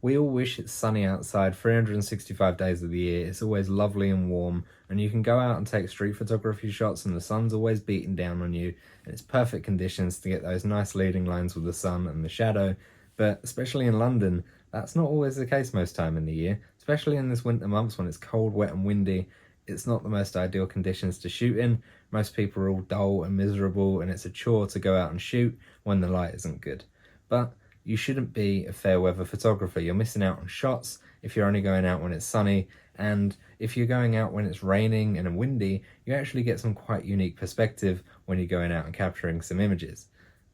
We all wish it's sunny outside 365 days of the year. It's always lovely and warm, and you can go out and take street photography shots, and the sun's always beating down on you, and it's perfect conditions to get those nice leading lines with the sun and the shadow. But especially in London, that's not always the case most time in the year, especially in this winter months when it's cold, wet, and windy. It's not the most ideal conditions to shoot in. Most people are all dull and miserable, and it's a chore to go out and shoot when the light isn't good. But you shouldn't be a fair weather photographer. You're missing out on shots if you're only going out when it's sunny, and if you're going out when it's raining and windy, you actually get some quite unique perspective when you're going out and capturing some images.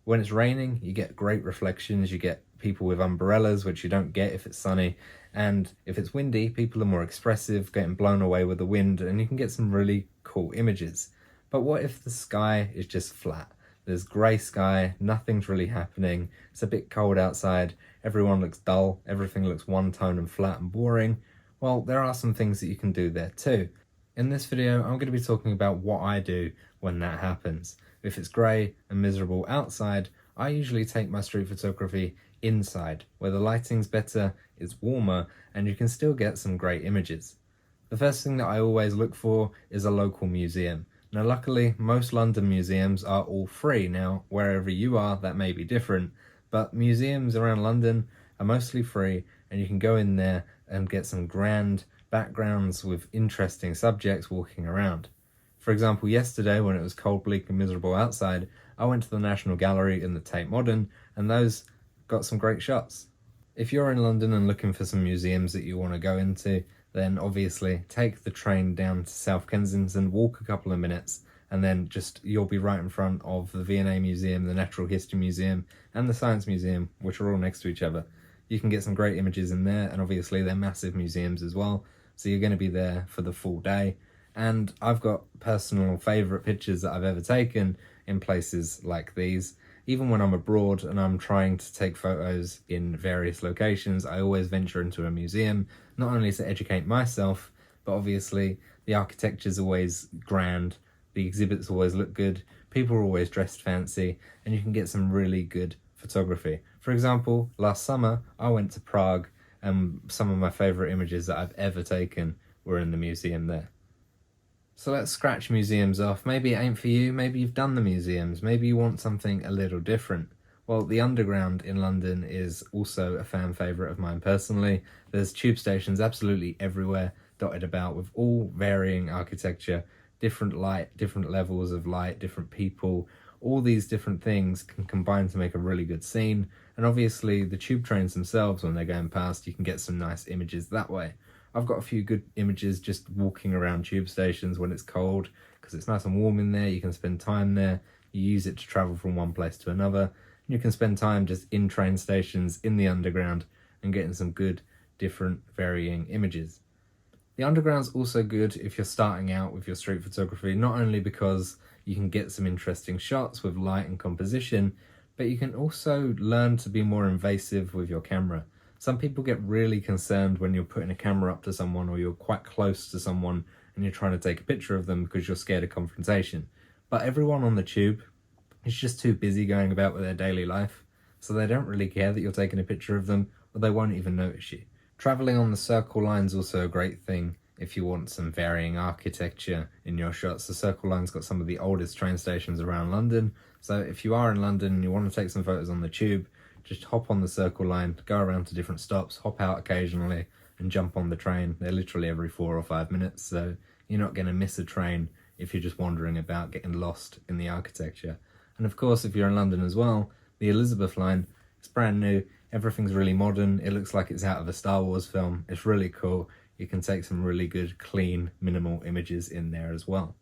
When it's raining, you get great reflections, you get people with umbrellas, which you don't get if it's sunny, and if it's windy, people are more expressive, getting blown away with the wind, and you can get some really cool images. But what if the sky is just flat? There's grey sky, nothing's really happening, it's a bit cold outside, everyone looks dull, everything looks one tone and flat and boring. Well, there are some things that you can do there too. In this video, I'm going to be talking about what I do when that happens. If it's grey and miserable outside, I usually take my street photography inside, where the lighting's better, it's warmer, and you can still get some great images. The first thing that I always look for is a local museum. Now, luckily, most London museums are all free. Now, wherever you are, that may be different, but museums around London are mostly free, and you can go in there and get some grand backgrounds with interesting subjects walking around. For example, yesterday when it was cold, bleak, and miserable outside, I went to the National Gallery in the Tate Modern, and those got some great shots. If you're in London and looking for some museums that you want to go into, then obviously take the train down to South Kensington, walk a couple of minutes, and then you'll be right in front of the V&A Museum, the Natural History Museum, and the Science Museum, which are all next to each other. You can get some great images in there, and obviously they're massive museums as well, so you're going to be there for the full day. And I've got personal favourite pictures that I've ever taken in places like these. Even when I'm abroad and I'm trying to take photos in various locations, I always venture into a museum, not only to educate myself, but obviously the architecture's always grand, the exhibits always look good, people are always dressed fancy, and you can get some really good photography. For example, last summer I went to Prague, and some of my favourite images that I've ever taken were in the museum there. So let's scratch museums off. Maybe it ain't for you, maybe you've done the museums, maybe you want something a little different. Well, the Underground in London is also a fan favourite of mine personally. There's tube stations absolutely everywhere, dotted about, with all varying architecture, different light, different levels of light, different people. All these different things can combine to make a really good scene, and obviously the tube trains themselves, when they're going past, you can get some nice images that way. I've got a few good images just walking around tube stations when it's cold, because it's nice and warm in there, you can spend time there, you use it to travel from one place to another, and you can spend time just in train stations, in the Underground, and getting some good, different, varying images. The Underground's also good if you're starting out with your street photography, not only because you can get some interesting shots with light and composition, but you can also learn to be more invasive with your camera. Some people get really concerned when you're putting a camera up to someone, or you're quite close to someone and you're trying to take a picture of them because you're scared of confrontation. But everyone on the tube is just too busy going about with their daily life, so they don't really care that you're taking a picture of them, or they won't even notice you. Travelling on the Circle Line's also a great thing if you want some varying architecture in your shots. The Circle Line's got some of the oldest train stations around London, so if you are in London and you want to take some photos on the tube, just hop on the Circle Line, go around to different stops, hop out occasionally, and jump on the train. They're literally every 4 or 5 minutes, so you're not going to miss a train if you're just wandering about getting lost in the architecture. And of course, if you're in London as well, the Elizabeth Line, it's brand new, everything's really modern, it looks like it's out of a Star Wars film, it's really cool, you can take some really good, clean, minimal images in there as well.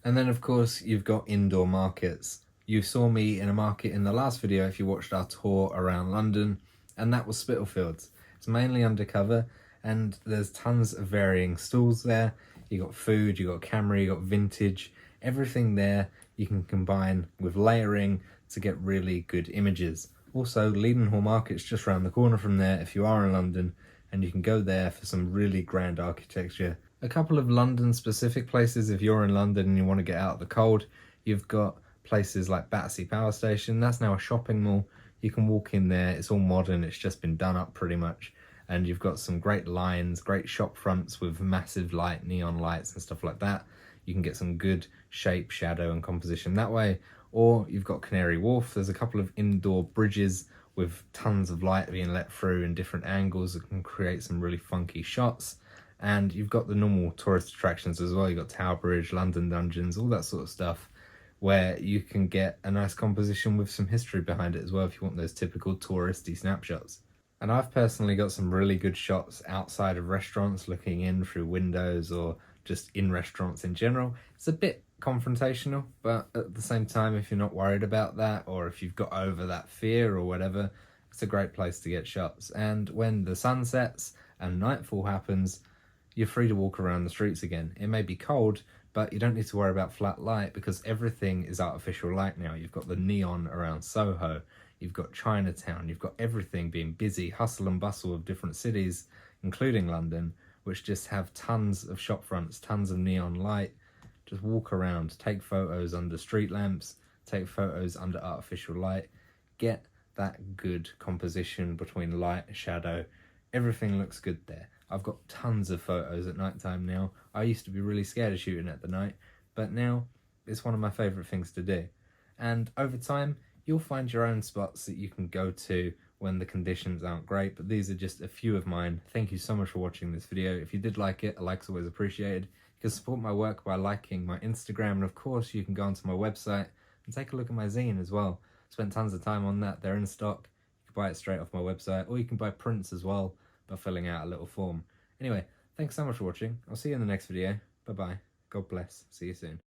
And then of course, you've got indoor markets. You saw me in a market in the last video if you watched our tour around London, and that was Spitalfields. It's mainly undercover, and there's tons of varying stalls there. You got food, you got camera, you got vintage, everything there you can combine with layering to get really good images. Also, Leadenhall Market's just around the corner from there if you are in London, and you can go there for some really grand architecture. A couple of London specific places if you're in London and you want to get out of the cold, you've got places like Battersea Power Station, that's now a shopping mall. You can walk in there, it's all modern, it's just been done up pretty much. And you've got some great lines, great shop fronts with massive light, neon lights and stuff like that. You can get some good shape, shadow and composition that way. Or you've got Canary Wharf, there's a couple of indoor bridges with tons of light being let through in different angles that can create some really funky shots. And you've got the normal tourist attractions as well. You've got Tower Bridge, London Dungeons, all that sort of stuff, where you can get a nice composition with some history behind it as well if you want those typical touristy snapshots. And I've personally got some really good shots outside of restaurants, looking in through windows or just in restaurants in general. It's a bit confrontational, but at the same time, if you're not worried about that, or if you've got over that fear or whatever, it's a great place to get shots. And when the sun sets and nightfall happens, you're free to walk around the streets again. It may be cold, but you don't need to worry about flat light because everything is artificial light now. You've got the neon around Soho, you've got Chinatown, you've got everything being busy, hustle and bustle of different cities, including London, which just have tons of shop fronts, tons of neon light. Just walk around, take photos under street lamps, take photos under artificial light, get that good composition between light and shadow. Everything looks good there. I've got tons of photos at night time now. I used to be really scared of shooting at the night, but now it's one of my favourite things to do. And over time, you'll find your own spots that you can go to when the conditions aren't great, but these are just a few of mine. Thank you so much for watching this video. If you did like it, a like's always appreciated. You can support my work by liking my Instagram, and of course you can go onto my website and take a look at my zine as well. Spent tons of time on that. They're in stock. You can buy it straight off my website, or you can buy prints as well by filling out a little form. Anyway, thanks so much for watching. I'll see you in the next video. Bye bye. God bless. See you soon.